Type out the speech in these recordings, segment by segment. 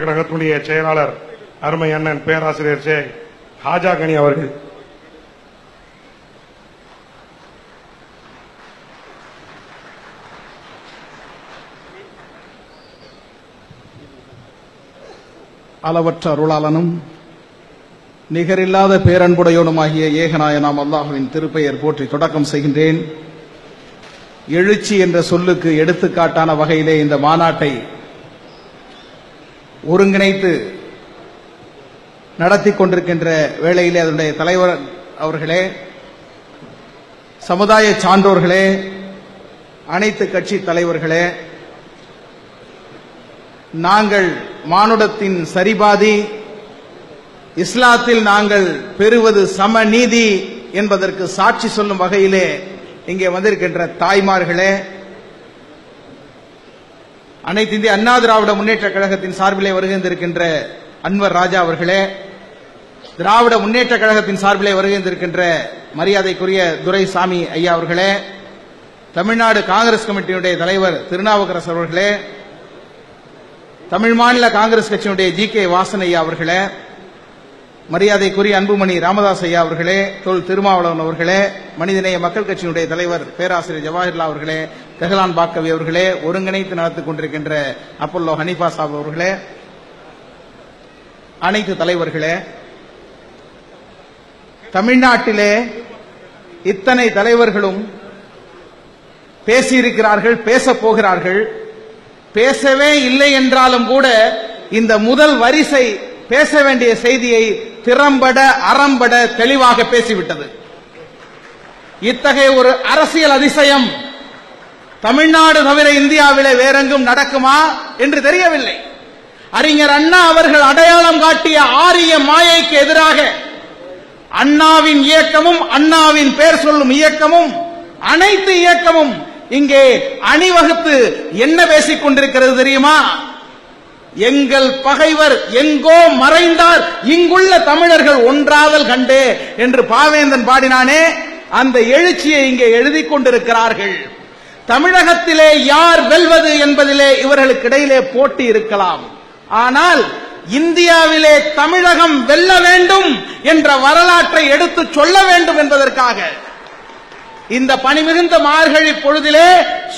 கழகத்துடைய செயலாளர் அருமை அண்ணன் பேராசிரியர் ஜே ஹாஜா கனி அவர்கள். அளவற்ற அருளாளனும் நிகரில்லாத பேரன்புடையோனுமாகிய ஏகநாயனாம் அல்லாஹுவின் திருப்பெயர் போற்றி தொடக்கம் செய்கின்றேன். எழுச்சி என்ற சொல்லுக்கு எடுத்துக்காட்டான வகையிலே இந்த மாநாட்டை ஒருங்கிணைத்து நடத்தி கொண்டிருக்கின்ற வேளையிலே அதனுடைய தலைவர் அவர்களே, சமுதாய சான்றோர்களே, அனைத்து கட்சி தலைவர்களே, நாங்கள் மானுடத்தின் சரிபாதி, இஸ்லாத்தில் நாங்கள் பெறுவது சமநீதி என்பதற்கு சாட்சி சொல்லும் வகையிலே இங்கே வந்திருக்கின்ற தாய்மார்களே, அனைத்து இந்திய அண்ணா திராவிட முன்னேற்ற கழகத்தின் சார்பிலே வருகின்றிருக்கின்ற அன்வர் ராஜா அவர்களே, திராவிட முன்னேற்ற கழகத்தின் சார்பிலே வருகின்றிருக்கின்ற மரியாதைக்குரிய துரைசாமி ஐயா அவர்களே, தமிழ்நாடு காங்கிரஸ் கமிட்டியினுடைய தலைவர் திருநாவுக்கரசர் அவர்களே, தமிழ் மாநில காங்கிரஸ் கட்சியினுடைய ஜி.கே. வாசன் ஐயா அவர்களே, மரியாதைக்குரிய அன்புமணி ராமதாஸ் ஐயா அவர்களே, தொல் திருமாவளவன் அவர்களே, மனிதநேய மக்கள் கட்சியினுடைய தலைவர் பேராசிரியர் ஜவாஹிர்லா அவர்களே, தெஹலான் பாக்கவி அவர்களே, ஒருங்கிணைத்து நடத்திக் கொண்டிருக்கின்ற அப்பல்லோ ஹனீஃபா சாப் அவர்களே, அனைத்து தலைவர்களே, தமிழ்நாட்டிலே இத்தனை தலைவர்களும் பேசியிருக்கிறார்கள், பேசப் போகிறார்கள். பேசவே இல்லை என்றாலும் கூட இந்த முதல் வரிசை பேச வேண்டிய செய்தியை திறம்பட அறம்பட தெளிவாக பேசிவிட்டது. இத்தகைய ஒரு அரசியல் அதிசயம் தமிழ்நாடு தவிர இந்தியாவிலே வேறெங்கும் நடக்குமா என்று தெரியவில்லை. அறிஞர் அண்ணா அவர்கள் அடையாளம் காட்டிய ஆரிய மாயைக்கு எதிராக அண்ணாவின் இயக்கமும் அண்ணாவின் பெயர் சொல்லும் இயக்கமும் அனைத்து இயக்கமும் இங்கே அணிவகுத்து என்ன பேசிக் கொண்டிருக்கிறது தெரியுமா? எங்கள் பகைவர் எங்கோ மறைந்தார், இங்குள்ள தமிழர்கள் ஒன்றாதல் கண்டே என்று பாவேந்தன் பாடினானே, அந்த எழுச்சியை இங்கே எழுதிக் கொண்டிருக்கிறார்கள். தமிழகத்திலே யார் வெல்வது என்பதிலே இவர்களுக்கு இடையிலே போட்டி இருக்கலாம். ஆனால் இந்தியாவிலே தமிழகம் வெல்ல வேண்டும் என்ற வரலாற்றை எடுத்து சொல்ல வேண்டும் என்பதற்காக இந்த பணிமிகுந்த மார்கழி பொழுதிலே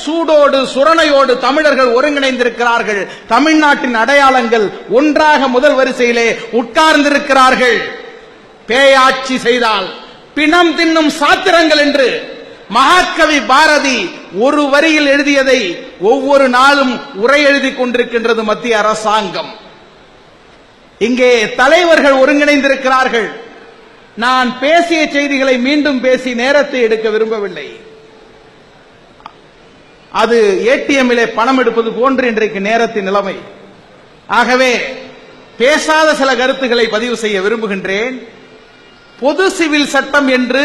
சூடோடு சுரணையோடு தமிழர்கள் ஒருங்கிணைந்திருக்கிறார்கள். தமிழ்நாட்டின் அடையாளங்கள் ஒன்றாக முதல் வரிசையிலே உட்கார்ந்திருக்கிறார்கள். பேயாட்சி செய்தால் பிணம் தின்னும் சாத்திரங்கள் என்று மகாகவி பாரதி ஒரு வரியில் எழுதியதை ஒவ்வொரு நாளும் உரை எழுதிக் கொண்டிருக்கின்றது மத்திய அரசாங்கம். இங்கே தலைவர்கள் ஒருங்கிணைந்திருக்கிறார்கள். நான் பேசிய செய்திகளை மீண்டும் பேசி நேரத்தை எடுக்க விரும்பவில்லை. அது ஏடிஎம்மிலே பணம் எடுப்பது போன்று இன்றைக்கு நேரத்தின் நிலைமை. ஆகவே பேசாத சில கருத்துக்களை பதிவு செய்ய விரும்புகின்றேன். பொது சிவில் சட்டம் என்று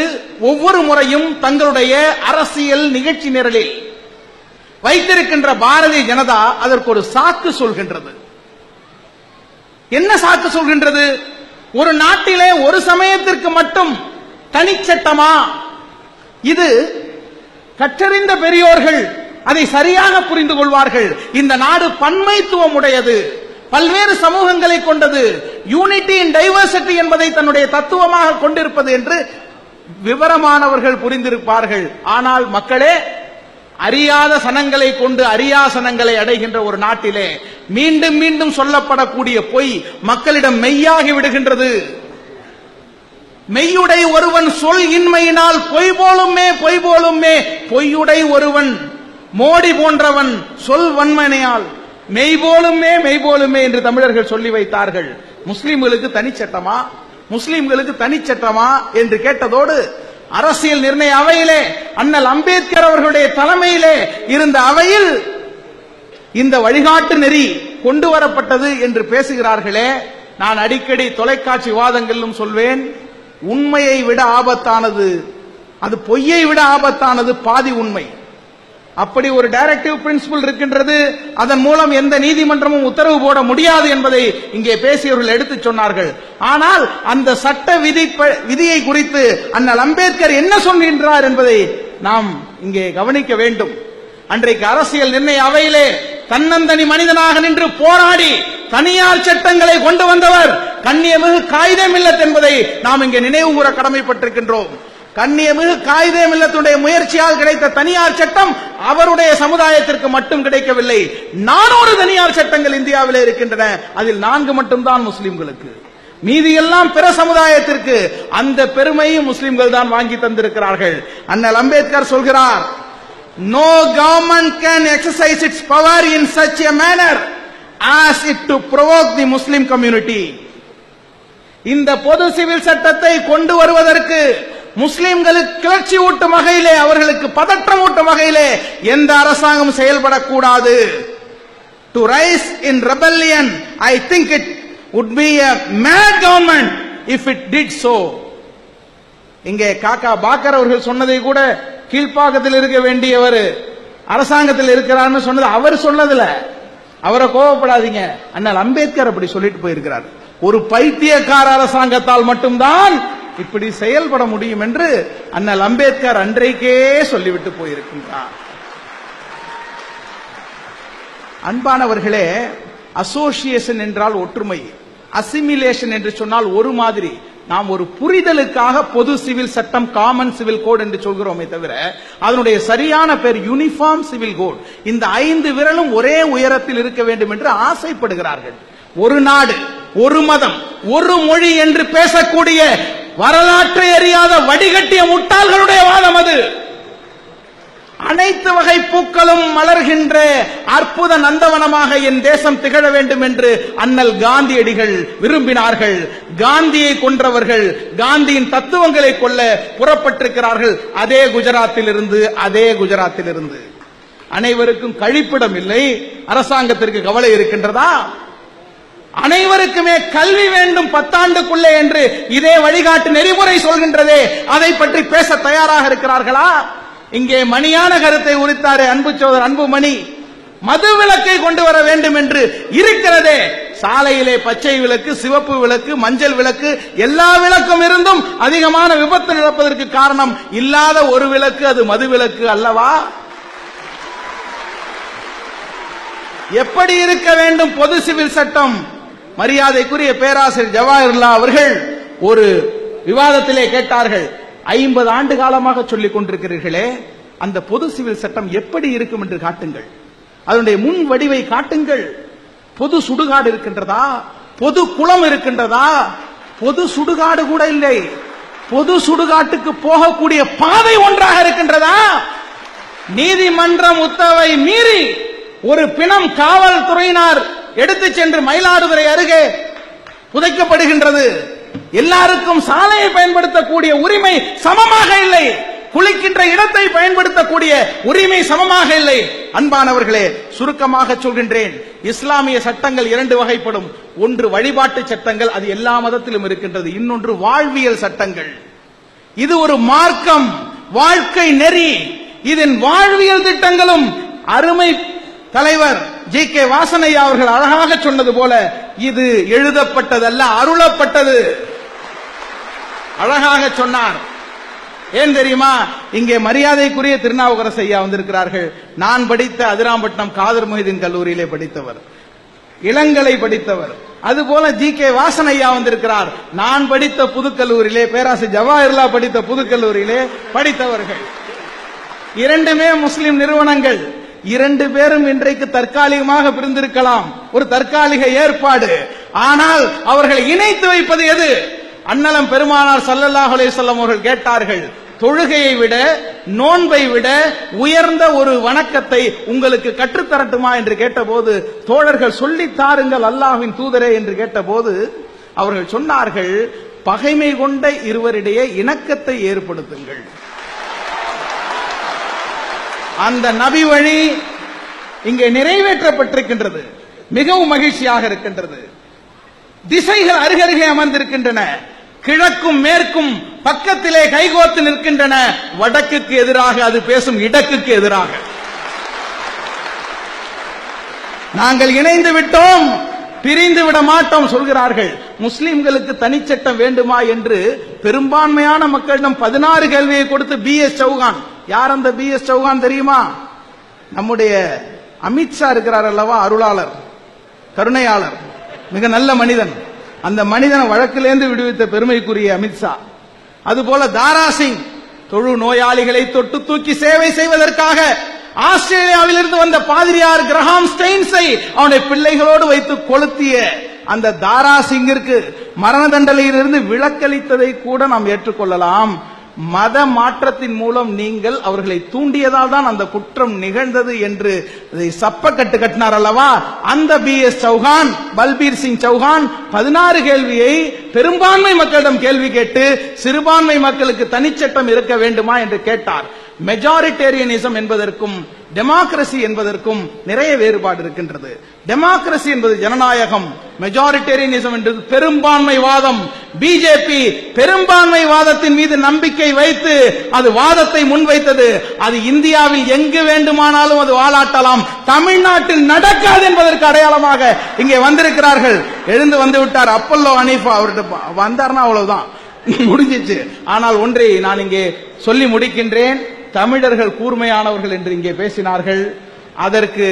ஒவ்வொரு முறையும் தங்களுடைய அரசியல் நிகழ்ச்சி நிரலில் வைத்திருக்கின்ற பாரதிய ஜனதா அதற்கு ஒரு சாக்கு சொல்கின்றது. என்ன சாக்கு சொல்கின்றது? ஒரு நாட்டிலே ஒரு சமயத்திற்கு மட்டும் தனிச்சட்டமா? இது கற்றறிந்த பெரியோர்கள் அதை சரியாக புரிந்து கொள்வார்கள். இந்த நாடு பன்மைத்துவம் உடையது, பல்வேறு சமூகங்களை கொண்டது, யூனிட்டி இன் டைவர்சிட்டி என்பதை தன்னுடைய தத்துவமாக கொண்டிருப்பது என்று விவரமானவர்கள் புரிந்திருப்பார்கள். ஆனால் மக்களே, அறியாத சனங்களை கொண்டு அரியாசனங்களை அடைகின்ற ஒரு நாட்டிலே மீண்டும் மீண்டும் சொல்லப்படக்கூடிய பொய் மக்களிடம் மெய்யாகி விடுகின்றது. மெய்யுடை ஒருவன் சொல் இன்மையினால் பொய் போலுமே பொய் போலுமே, பொய்யுடை ஒருவன் மோடி போன்றவன் சொல் வன்மனையால் மெய் போலுமே மெய் போலுமே என்று தமிழர்கள் சொல்லி வைத்தார்கள். முஸ்லிம்களுக்கு தனிச்சட்டமா, முஸ்லிம்களுக்கு தனிச்சட்டமா என்று கேட்டதோடு அரசியல் நிர்ணய அவையிலே அண்ணல் அம்பேத்கர் அவர்களுடைய தலைமையிலே இருந்த அவையில் இந்த வழிகாட்டு நெறி கொண்டு வரப்பட்டது என்று பேசுகிறார்களே. நான் அடிக்கடி தொலைக்காட்சி விவாதங்களிலும் சொல்வேன், உண்மையை விட ஆபத்தானது, அது பொய்யை விட ஆபத்தானது பாதி உண்மை. அப்படி ஒரு டைரக்டிவ் பிரின்சிபல் இருக்கின்றது. அதன் மூலம் எந்த நீதிமன்றமும் உத்தரவு போட முடியாது என்பதை இங்கே பேசியவர்கள் எடுத்துச் சொன்னார்கள். ஆனால் அந்த சட்ட விதியை குறித்து அண்ணல் அம்பேத்கர் என்ன சொல்கின்றார் என்பதை நாம் இங்கே கவனிக்க வேண்டும். அன்றைக்கு அரசியல் நிர்ணய அவையிலே தன்னந்தனி மனிதனாக நின்று போராடி தனியார் சட்டங்களை கொண்டு வந்தவர் கண்ணியமிகு காயிதே மில்லத் என்பதை நாம் இங்கே நினைவு கூற கடமைப்பட்டிருக்கின்றோம். கண்ணியமிகு காயிதே மில்லத்துடைய முயற்சியால் கிடைத்த தனியார் சட்டம் அவருடைய சமுதாயத்திற்கு மட்டும் கிடைக்கவில்லை. 400 தனியார் சட்டங்கள் இந்தியாவிலே இருக்கின்றன. அதில் 4 மட்டும்தான் முஸ்லிம்களுக்கு, மீதி எல்லாம் பிற சமுதாயத்திற்கு. அந்த பெருமையும் முஸ்லிம்கள் தான் வாங்கி தந்திருக்கிறார்கள். அண்ணல் அம்பேத்கர் சொல்கிறார், no government can exercise its power in such a manner as it to provoke the Muslim community. இந்த பொது சிவில் சட்டத்தை கொண்டு வருவதற்கு முஸ்லிம்களுக்கு கிளர்ச்சி ஊட்டும் வகையிலே, அவர்களுக்கு பதற்றம் ஊட்டும் வகையிலே எந்த அரசாங்கம் செயல்படக்கூடாது. To rise in rebellion, I think it would be a mad government if it did so. இங்கே காக்கா பாக்கர் அவர்கள் சொன்னதை கூட கீழ்ப்பாக்கத்தில் இருக்க வேண்டியவர் அரசாங்கத்தில் இருக்கிறார்னு சொன்னது அவர் சொன்னதுல, அவரை கோபப்படாதீங்க. அண்ணல் அம்பேத்கர் அப்படி சொல்லிட்டு போயிருக்கிறார். ஒரு பைத்தியக்கார அரசாங்கத்தால் மட்டும்தான் இப்படி செயல்பட முடியும் என்று அண்ணல் அம்பேத்கர் அன்றைக்கே சொல்லிவிட்டு போயிருக்கின்றார். அன்பானவர்களே, அசோசியேஷன் என்றால் ஒற்றுமை, அசிமிலேஷன் என்று சொன்னால் ஒரு மாதிரி. நாம் ஒரு புரிதலுக்காக பொது சிவில் சட்டம், காமன் சிவில் கோட் என்று சொல்கிறோமே தவிர அதனுடைய சரியான பேர் யூனிஃபார்ம் சிவில் கோட். இந்த 5 விரலும் ஒரே உயரத்தில் இருக்க வேண்டும் என்று ஆசைப்படுகிறார்கள். ஒரு நாடு, ஒரு மதம், ஒரு மொழி என்று பேசக்கூடிய வரலாற்றை அறியாத வடிகட்டிய முட்டாள்களுடைய வாதம் அது. அனைத்து வகை பூக்களும் மலர்கின்ற அற்புத நந்தவனமாக என் தேசம் திகழ வேண்டும் என்று அண்ணல் காந்தியடிகள் விரும்பினார்கள். காந்தியை கொன்றவர்கள் காந்தியின் தத்துவங்களை கொல்ல புறப்பட்டிருக்கிறார்கள். அதே குஜராத்தில் இருந்து அனைவருக்கும் கழிப்பிடம் இல்லை. அரசாங்கத்திற்கு கவலை இருக்கின்றதா? அனைவருக்குமே கல்வி வேண்டும் 10 ஆண்டுக்குள்ளே என்று இதே வழிகாட்டு நெறிமுறை சொல்கின்றதே, அதை பற்றி பேச தயாராக இருக்கிறார்களா? இங்கே மணியான கருத்தை உரித்தாரே அன்பு சோதர் அன்புமணி, மது விலக்கை கொண்டு வர வேண்டும் என்று இருக்கிறதே. சாலையிலே பச்சை விளக்கு, சிவப்பு விளக்கு, மஞ்சள் விளக்கு, எல்லா விளக்கும் இருந்தும் அதிகமான விபத்து நடப்பதற்கு காரணம் இல்லாத ஒரு விளக்கு, அது மது விலக்கு அல்லவா? எப்படி இருக்க வேண்டும் பொது சிவில் சட்டம்? மரியாதைக்குரிய பேராசிரியர் ஜவாஹிர்லா அவர்கள் ஒரு விவாதத்திலே கேட்டார்கள், 50 ஆண்டு காலமாக சொல்லிக் கொண்டிருக்கிறீர்களே, அந்த பொது சிவில் சட்டம் எப்படி இருக்கும் என்று காட்டுங்கள், அதனுடைய முன் வடிவை காட்டுங்கள். பொது சுடுகாடு இருக்கின்றதா? பொது குளம் இருக்கின்றதா? பொது சுடுகாடு கூட இல்லை. பொது சுடுகாட்டுக்கு போகக்கூடிய பாதை ஒன்றாக இருக்கின்றதா? நீதிமன்றம் உத்தரவை மீறி ஒரு பிணம் காவல்துறையினர் எடுத்து சென்று மயிலாடுதுறை அருகே புதைக்கப்படுகின்றது. எல்லாருக்கும் சாலையை பயன்படுத்தக்கூடிய உரிமை சமமாக இல்லை. குளிக்கின்ற இடத்தை பயன்படுத்தக்கூடிய உரிமை சமமாக இல்லை. அன்பானவர்களே, சுருக்கமாக சொல்கின்றேன், இஸ்லாமிய சட்டங்கள் 2 வகைப்படும். ஒன்று வழிபாட்டு சட்டங்கள், அது எல்லா மதத்திலும் இருக்கின்றது. இன்னொன்று வாழ்வியல் சட்டங்கள். இது ஒரு மார்க்கம், வாழ்க்கை நெறி. இதன் வாழ்வியல் திட்டங்களும் அருமை தலைவர் ஜி.கே. வாசனையா அவர்கள் அழகாக சொன்னது போல இது எழுதப்பட்டதல்ல, அருளப்பட்டது. அழகாக சொன்னார். ஏன் தெரியுமா? இங்கே மரியாதைக்குரிய திருநாவுக்கரசு ஐயா வந்திருக்கிறார்கள். நான் படித்த அதிராம்பட்டினம் காதர் மொஹிதீன் கல்லூரியிலே படித்தவர், இளங்கலை படித்தவர். அதுபோல ஜி.கே. வாசன் ஐயா வந்திருக்கிறார். நான் படித்த புதுக்கல்லூரியிலே, பேராசிரியர் ஜவாஹிர்லா படித்த புதுக்கல்லூரியிலே படித்தவர்கள். 2மே முஸ்லிம் நிறுவனங்கள். 2 பேரும் இன்றைக்கு தற்காலிகமாக பிரிந்திருக்கலாம், ஒரு தற்காலிக ஏற்பாடு. ஆனால் அவர்களை இணைத்து வைப்பது எது? அன்னலம் பெருமானார் ஸல்லல்லாஹு அலைஹி வஸல்லம் அவர்கள் கேட்டார்கள், தொழுகையை விட நோன்பை விட உயர்ந்த ஒரு வணக்கத்தை உங்களுக்கு கற்றுத்தரட்டுமா என்று கேட்டபோது, தோழர்கள் சொல்லித் தாருங்கள் அல்லாஹ்வின் தூதரே என்று கேட்டபோது அவர்கள் சொன்னார்கள், பகைமை கொண்ட இருவரிடையே இணக்கத்தை ஏற்படுத்துங்கள். அந்த நபி வழி இங்கே நிறைவேற்றப்பட்டிருக்கின்றது. மிகவும் மகிழ்ச்சியாக இருக்கின்றது. திசைகள் அருகருகே அமர்ந்திருக்கின்றன. கிழக்கும் மேற்கும் பக்கத்திலே கைகோத்து நிற்கின்றன. வடக்குக்கு எதிராக அது பேசும் இடக்குக்கு எதிராக. நாங்கள் இணைந்து விட்டோம், பிரிந்து விட மாட்டோம் சொல்கிறார்கள். முஸ்லிம்களுக்கு தனிச்சட்டம் வேண்டுமா என்று பெரும்பான்மையான மக்களிடம் 16 கேள்வியை கொடுத்து பி.எஸ். சௌகான், யார் அந்த பி.எஸ். சௌகான் தெரியுமா? நம்முடைய அமித்ஷா இருக்கிறார் அல்லவா, அருளாளர், கருணையாளர். மிக நல்ல மனிதன். அந்த மனிதனை வழக்கிலிருந்து விடுவித்த பெருமைக்குரிய அமித்ஷா. அதுபோல தாரா சிங் தொழு நோயாளிகளை தொட்டு தூக்கி சேவை செய்வதற்காக ஆஸ்திரேலியாவிலிருந்து வந்த பாதிரியார் கிரஹாம் ஸ்டெயின்ஸை அவனுடைய பிள்ளைகளோடு வைத்து கொளுத்திய அந்த தாரா சிங்கிற்கு மரண தண்டனையிலிருந்து விலக்களித்ததை கூட நாம் ஏற்றுக்கொள்ளலாம். மத மாற்றத்தின் மூலம் நீங்கள் அவர்களை தூண்டியதால் தான் அந்த குற்றம் நிகழ்ந்தது என்று சப்பக்கட்டு கட்டினார் அல்லவா? அந்த BS சௌஹான், பல்பீர் சிங் சௌஹான் 16 கேள்வியை பெரும்பான்மை மக்களிடம் கேள்வி கேட்டு சிறுபான்மை மக்களுக்கு தனிச்சட்டம் இருக்க வேண்டுமா என்று கேட்டார். மெஜாரிட்டேரியனிசம் என்பதற்கும் டெமோக்ரசி என்பதற்கும் நிறைய வேறுபாடு இருக்கின்றது. டெமோக்ரசி என்பது ஜனநாயகம், மெஜாரிட்டேரியனிசம் என்பது பெரும்பான்மைவாதம். பிஜேபி பெரும்பான்மைவாதத்தின் மீது நம்பிக்கை வைத்து அது வாதத்தை முன்வைத்தது. அது இந்தியாவில் எங்கு வேண்டுமானாலும் அது வாலாட்டலாம், தமிழ்நாட்டில் நடக்காது என்பதற்கு அடையாளமாக இங்கே வந்திருக்கிறார்கள். எழுந்து வந்து விட்டார் அப்பல்லோ ஹனீஃபா. அவர்கிட்ட வந்தார்னா அவ்வளவுதான், முடிஞ்சிச்சு. ஆனால் ஒன்றை நான் இங்கே சொல்லி முடிக்கின்றேன். தமிழர்கள் கூர்மையானவர்கள் என்று இங்கே பேசினார்கள். அதற்கு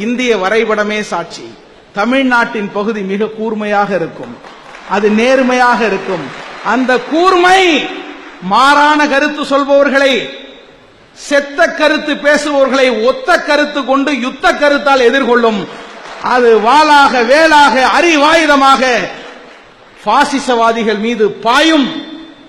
இந்திய வரைபடமே சாட்சி. தமிழ்நாட்டின் பகுதி மிக கூர்மையாக இருக்கும், அது நேர்மையாக இருக்கும். அந்த கூர்மை மாறான கருத்து சொல்பவர்களை, செத்த கருத்து பேசுபவர்களை ஒத்த கருத்து கொண்டு யுத்த கருத்தால் எதிர்கொள்ளும். அது வாளாக, வேலாக, அறிவாயுதமாக பாசிசவாதிகள் மீது பாயும்.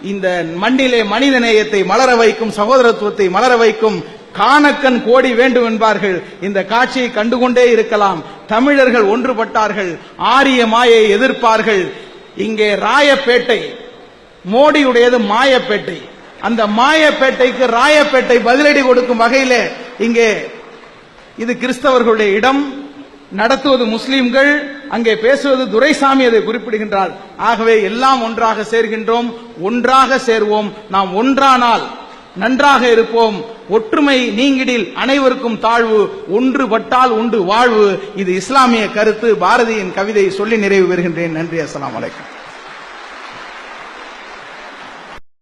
இந்த மண்ணிலே மனித நேயத்தை மலர வைக்கும், சகோதரத்துவத்தை மலர வைக்கும். காணக்கண் கோடி வேண்டும் என்பார்கள். இந்த காட்சியை கண்டுகொண்டே இருக்கலாம். தமிழர்கள் ஒன்றுபட்டார்கள், ஆரிய மாயை எதிர்ப்பார்கள். இங்கே ராயப்பேட்டை மோடியுடையது மாயப்பேட்டை. அந்த மாயப்பேட்டைக்கு ராயப்பேட்டை பதிலடி கொடுக்கும் வகையிலே இங்கே இது கிறிஸ்தவர்களுடைய இடம், நடத்துவது முஸ்லிம்கள், அங்கே பேசுவது துரைசாமி அதை குறிப்பிடுகின்றார். ஆகவே எல்லாம் ஒன்றாக சேர்கின்றோம், ஒன்றாக சேர்வோம். நாம் ஒன்றானால் நன்றாக இருப்போம். ஒற்றுமை நீங்கிடில் அனைவருக்கும் தாழ்வு, ஒன்றுபட்டால் உண்டு வாழ்வு. இது இஸ்லாமிய கருத்து. பாரதியின் கவிதை சொல்லி நிறைவு பெறுகின்றேன். நன்றி. அஸ்ஸலாமு அலைக்கும்.